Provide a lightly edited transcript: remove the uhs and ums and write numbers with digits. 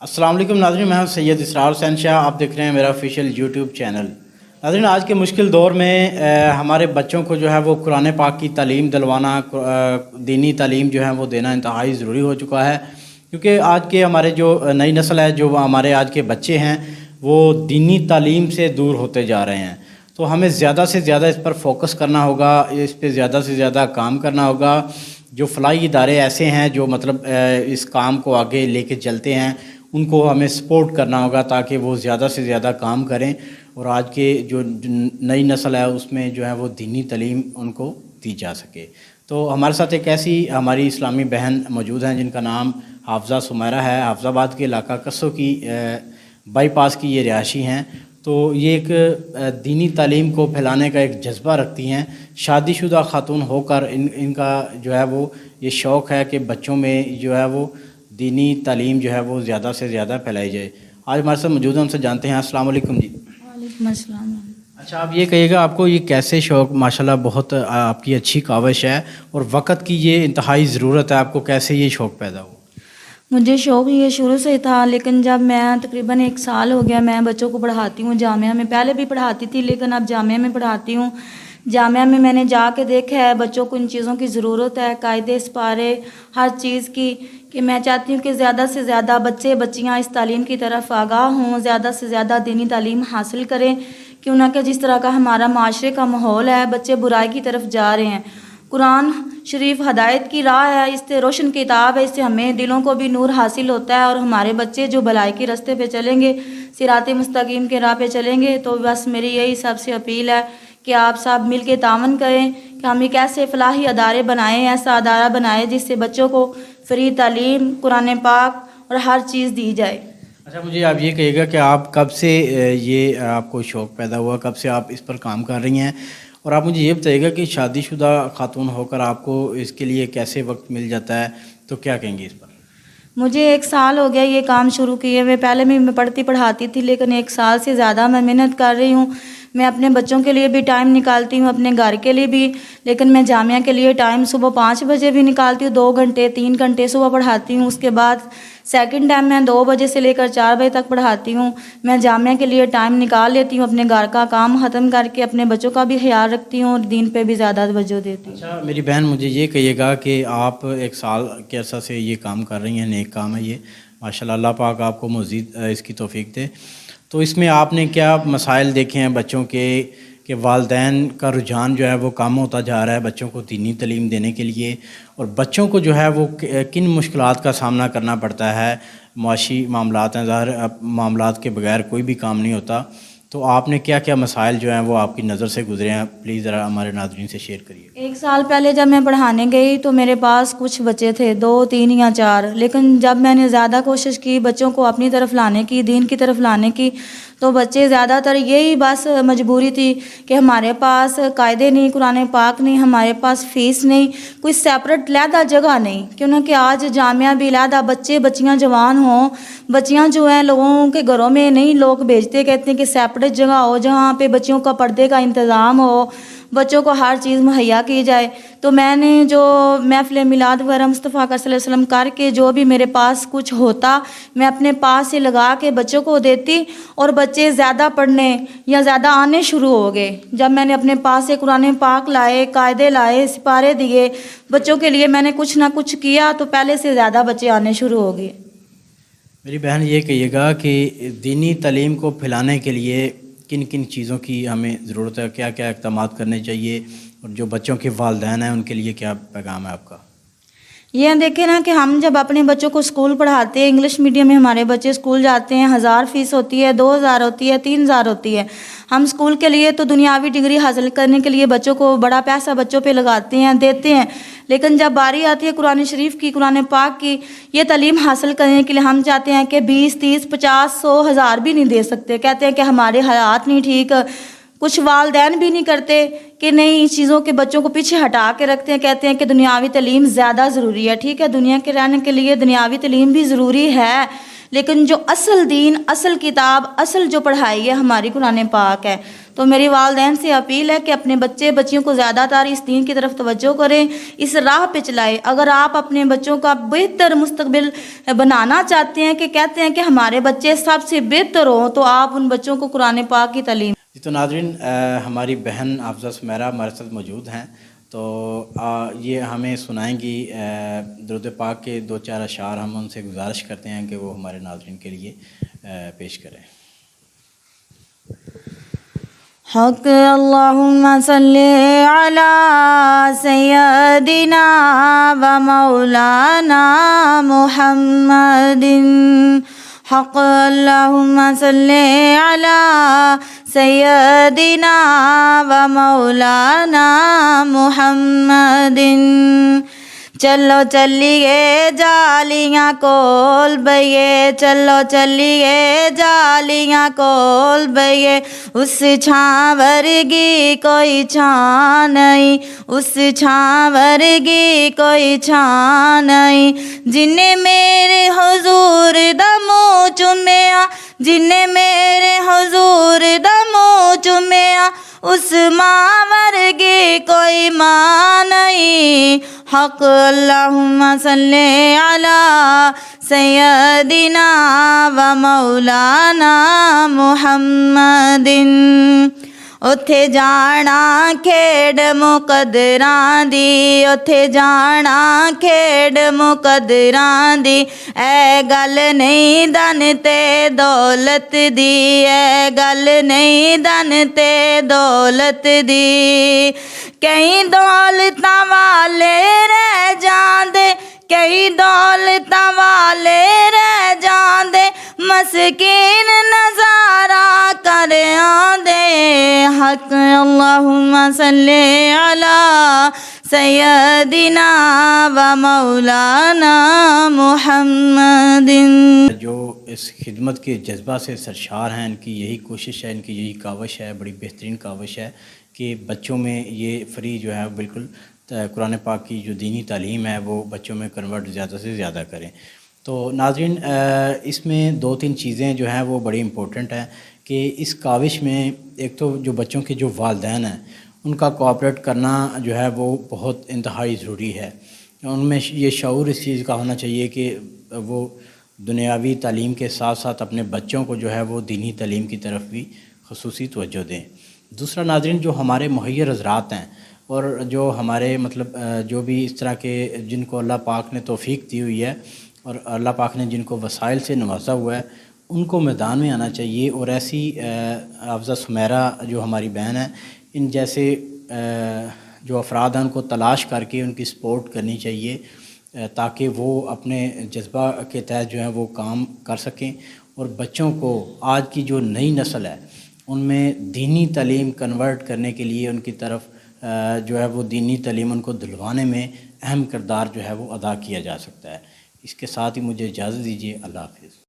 السلام علیکم ناظرین، میں ہوں سید اسرار حسین شاہ، آپ دیکھ رہے ہیں میرا آفیشیل یوٹیوب چینل۔ ناظرین، آج کے مشکل دور میں ہمارے بچوں کو جو ہے وہ قرآن پاک کی تعلیم دلوانا، دینی تعلیم جو ہے وہ دینا انتہائی ضروری ہو چکا ہے، کیونکہ آج کے ہمارے جو نئی نسل ہے، جو ہمارے آج کے بچے ہیں، وہ دینی تعلیم سے دور ہوتے جا رہے ہیں۔ تو ہمیں زیادہ سے زیادہ اس پر فوکس کرنا ہوگا، اس پہ زیادہ سے زیادہ کام کرنا ہوگا۔ جو فلاحی ادارے ایسے ہیں جو مطلب اس کام کو آگے لے کے چلتے ہیں، ان کو ہمیں سپورٹ کرنا ہوگا تاکہ وہ زیادہ سے زیادہ کام کریں، اور آج کے جو نئی نسل ہے اس میں جو ہے وہ دینی تعلیم ان کو دی جا سکے۔ تو ہمارے ساتھ ایک ایسی ہماری اسلامی بہن موجود ہیں جن کا نام حافظہ سمیرہ ہے، حافظ آباد کے علاقہ کسو کی بائی پاس کی یہ رہائشی ہیں۔ تو یہ ایک دینی تعلیم کو پھیلانے کا ایک جذبہ رکھتی ہیں۔ شادی شدہ خاتون ہو کر ان کا جو ہے وہ یہ شوق ہے کہ بچوں میں جو ہے وہ دینی تعلیم جو ہے وہ زیادہ سے زیادہ پھیلائی جائے۔ آج ہمارے ساتھ موجود ہیں، ان سے جانتے ہیں۔ السلام علیکم جی۔ وعلیکم السلام۔ اچھا، آپ یہ کہیے گا آپ کو یہ کیسے شوق، ماشاءاللہ بہت آپ کی اچھی کاوش ہے اور وقت کی یہ انتہائی ضرورت ہے، آپ کو کیسے یہ شوق پیدا ہوا؟ مجھے شوق یہ شروع سے تھا، لیکن جب میں تقریباً 1 سال ہو گیا میں بچوں کو پڑھاتی ہوں جامعہ میں۔ پہلے بھی پڑھاتی تھی لیکن اب جامعہ میں پڑھاتی ہوں۔ جامعہ میں نے جا کے دیکھا ہے بچوں کو ان چیزوں کی ضرورت ہے، قاعدے سپارے ہر چیز کی، کہ میں چاہتی ہوں کہ زیادہ سے زیادہ بچیاں اس تعلیم کی طرف آگاہ ہوں، زیادہ سے زیادہ دینی تعلیم حاصل کریں، کیوں نہ کہ جس طرح کا ہمارا معاشرے کا ماحول ہے، بچے برائی کی طرف جا رہے ہیں۔ قرآن شریف ہدایت کی راہ ہے، اس سے روشن کتاب ہے، اس سے ہمیں دلوں کو بھی نور حاصل ہوتا ہے، اور ہمارے بچے جو بھلائی کے راستے پہ چلیں گے، صراط مستقیم کے راہ پہ چلیں گے۔ تو بس میری یہی سب سے اپیل ہے کہ آپ سب مل کے تعاون کریں کہ ہم ایک ایسے فلاحی ادارے بنائیں، ایسا ادارہ بنائیں جس سے بچوں کو فری تعلیم، قرآن پاک اور ہر چیز دی جائے۔ اچھا، مجھے آپ یہ کہیے گا کہ آپ کب سے یہ آپ کو شوق پیدا ہوا، کب سے آپ اس پر کام کر رہی ہیں، اور آپ مجھے یہ بتائیے گا کہ شادی شدہ خاتون ہو کر آپ کو اس کے لیے کیسے وقت مل جاتا ہے، تو کیا کہیں گے اس پر؟ مجھے 1 سال ہو گیا یہ کام شروع کیے ہوئے۔ پہلے بھی میں پڑھاتی تھی لیکن 1 سال سے زیادہ میں محنت کر رہی ہوں۔ میں اپنے بچوں کے لیے بھی ٹائم نکالتی ہوں، اپنے گھر کے لیے بھی، لیکن میں جامعہ کے لیے ٹائم صبح 5 بجے بھی نکالتی ہوں، 2 گھنٹے 3 گھنٹے صبح پڑھاتی ہوں۔ اس کے بعد سیکنڈ ٹائم میں 2 بجے سے لے کر 4 بجے تک پڑھاتی ہوں۔ میں جامعہ کے لیے ٹائم نکال لیتی ہوں، اپنے گھر کا کام ختم کر کے اپنے بچوں کا بھی خیال رکھتی ہوں اور دین پہ بھی زیادہ توجہ دیتی ہوں۔ اچھا میری بہن، مجھے یہ کہیے گا کہ آپ 1 سال کے عرصہ سے یہ کام کر رہی ہیں، نیک کام ہے یہ، ماشاءاللہ، اللہ پاک آپ کو مزید اس کی توفیق دے۔ تو اس میں آپ نے کیا مسائل دیکھے ہیں بچوں کے، کہ والدین کا رجحان جو ہے وہ کم ہوتا جا رہا ہے بچوں کو دینی تعلیم دینے کے لیے، اور بچوں کو جو ہے وہ کن مشکلات کا سامنا کرنا پڑتا ہے؟ معاشی معاملات ہیں، ظاہر معاملات کے بغیر کوئی بھی کام نہیں ہوتا۔ تو آپ نے کیا کیا مسائل جو ہیں وہ آپ کی نظر سے گزرے ہیں، پلیز ذرا ہمارے ناظرین سے شیئر کریے۔ 1 سال پہلے جب میں پڑھانے گئی تو میرے پاس کچھ بچے تھے، 2 3 یا 4، لیکن جب میں نے زیادہ کوشش کی بچوں کو اپنی طرف لانے کی، دین کی طرف لانے کی، تو بچے زیادہ تر یہی بس مجبوری تھی کہ ہمارے پاس قاعدے نہیں، قرآن پاک نہیں، ہمارے پاس فیس نہیں، کوئی سیپریٹ علیحدہ جگہ نہیں، کیونکہ آج جامعہ بھی علیحدہ، بچیاں جوان ہوں، بچیاں جو ہیں لوگوں کے گھروں میں نہیں لوگ بھیجتے، کہتے ہیں کہ سیپریٹ جگہ ہو جہاں پہ بچیوں کا پردے کا انتظام ہو، بچوں کو ہر چیز مہیا کی جائے۔ تو میں نے جو محفل میلاد وغیرہ مصطفیٰ کا صلی اللہ علیہ وسلم کر کے جو بھی میرے پاس کچھ ہوتا میں اپنے پاس سے لگا کے بچوں کو دیتی، اور بچے زیادہ پڑھنے یا زیادہ آنے شروع ہو گئے۔ جب میں نے اپنے پاس سے قرآن پاک لائے، قاعدے لائے، سپارے دیے بچوں کے لیے، میں نے کچھ نہ کچھ کیا تو پہلے سے زیادہ بچے آنے شروع ہو گئے۔ میری بہن یہ کہیے گا کہ دینی تعلیم کو پھیلانے کے لیے کن کن چیزوں کی ہمیں ضرورت ہے، کیا کیا اقدامات کرنے چاہیے، اور جو بچوں کے والدین ہیں ان کے لیے کیا پیغام ہے آپ کا؟ یہ دیکھیں نا کہ ہم جب اپنے بچوں کو اسکول پڑھاتے ہیں، انگلش میڈیم میں ہمارے بچے اسکول جاتے ہیں، 1000 فیس ہوتی ہے، 2000 ہوتی ہے، 3000 ہوتی ہے۔ ہم اسکول کے لیے تو دنیاوی ڈگری حاصل کرنے کے لیے بچوں کو بڑا پیسہ بچوں پہ لگاتے ہیں، دیتے ہیں، لیکن جب باری آتی ہے قرآن شریف کی، قرآن پاک کی، یہ تعلیم حاصل کرنے کے لیے ہم چاہتے ہیں کہ 20 30 50 100 1000 بھی نہیں دے سکتے، کہتے ہیں کہ ہمارے حالات نہیں ٹھیک۔ کچھ والدین بھی نہیں کرتے کہ نہیں، اس چیزوں کے بچوں کو پیچھے ہٹا کے رکھتے ہیں، کہتے ہیں کہ دنیاوی تعلیم زیادہ ضروری ہے۔ ٹھیک ہے، دنیا کے رہنے کے لیے دنیاوی تعلیم بھی ضروری ہے، لیکن جو اصل دین، اصل کتاب، اصل جو پڑھائی ہے ہماری قرآن پاک ہے. تو میری والدین سے اپیل ہے کہ اپنے بچیوں کو زیادہ تر اس دین کی طرف توجہ کریں، اس راہ پہ چلائیں. اگر آپ اپنے بچوں کا بہتر مستقبل بنانا چاہتے ہیں، کہ کہتے ہیں کہ ہمارے بچے سب سے بہتر ہوں، تو آپ ان بچوں کو قرآن پاک کی تعلیم. جی تو ناظرین، ہماری بہن حافظہ سمیرہ ہمارے ساتھ موجود ہیں، تو یہ ہمیں سنائیں گی درود پاک کے 2-4 اشعار. ہم ان سے گزارش کرتے ہیں کہ وہ ہمارے ناظرین کے لیے پیش کریں. حق اللہم صلی علی سیدنا و مولانا محمد. حق اللہم صلی علی سیدنا و مولانا محمد. چلو چلیے جالیاں کول بئیے، چلو چلیے جالیاں کول بئیے. اس چھاں ورگی کوئی چھاں نہیں، اس چھاں ورگی کوئی چھاں نہیں. جن میرے حضور دا منہ چومیا، جن میرے حضور دا منہ چومیا، اس ماں ورگی کوئی ماں نہیں. حق اللہم صلی علی سیدنا و مولانا محمد. اتھے جانا کھیڈ مقدراں دی، اتھے جانا کھیڈ مقدراں دی. اے گل نہیں دن تے دولت دی، اے گل نہیں دن تے دولت دی. کئی دولتاں والے رہ جاندے، کئی دولتاں والے رہ جاندے، مسکین نظارہ کر آندے. حق اللہم صلی علی سیدنا و مولانا محمد. جو اس خدمت کے جذبہ سے سرشار ہیں، ان کی یہی کوشش ہے، ان کی یہی کاوش ہے، بڑی بہترین کاوش ہے کہ بچوں میں یہ فری جو ہے بالکل قرآن پاک کی جو دینی تعلیم ہے وہ بچوں میں کنورٹ زیادہ سے زیادہ کریں. تو ناظرین، اس میں 2-3 چیزیں جو ہیں وہ بڑی امپورٹنٹ ہیں کہ اس کاوش میں ایک تو جو بچوں کے جو والدین ہیں ان کا کوآپریٹ کرنا جو ہے وہ بہت انتہائی ضروری ہے. ان میں یہ شعور اس چیز کا ہونا چاہیے کہ وہ دنیاوی تعلیم کے ساتھ ساتھ اپنے بچوں کو جو ہے وہ دینی تعلیم کی طرف بھی خصوصی توجہ دیں. دوسرا ناظرین، جو ہمارے مہیر حضرات ہیں اور جو ہمارے جو بھی اس طرح کے جن کو اللہ پاک نے توفیق دی ہوئی ہے اور اللہ پاک نے جن کو وسائل سے نوازا ہوا ہے، ان کو میدان میں آنا چاہیے. اور ایسی حافظہ سمیرہ جو ہماری بہن ہے، ان جیسے جو افراد ہیں ان کو تلاش کر کے ان کی سپورٹ کرنی چاہیے تاکہ وہ اپنے جذبہ کے تحت جو ہے وہ کام کر سکیں اور بچوں کو آج کی جو نئی نسل ہے ان میں دینی تعلیم کنورٹ کرنے کے لیے ان کی طرف جو ہے وہ دینی تعلیم ان کو دلوانے میں اہم کردار جو ہے وہ ادا کیا جا سکتا ہے. اس کے ساتھ ہی مجھے اجازت دیجیے. اللہ حافظ.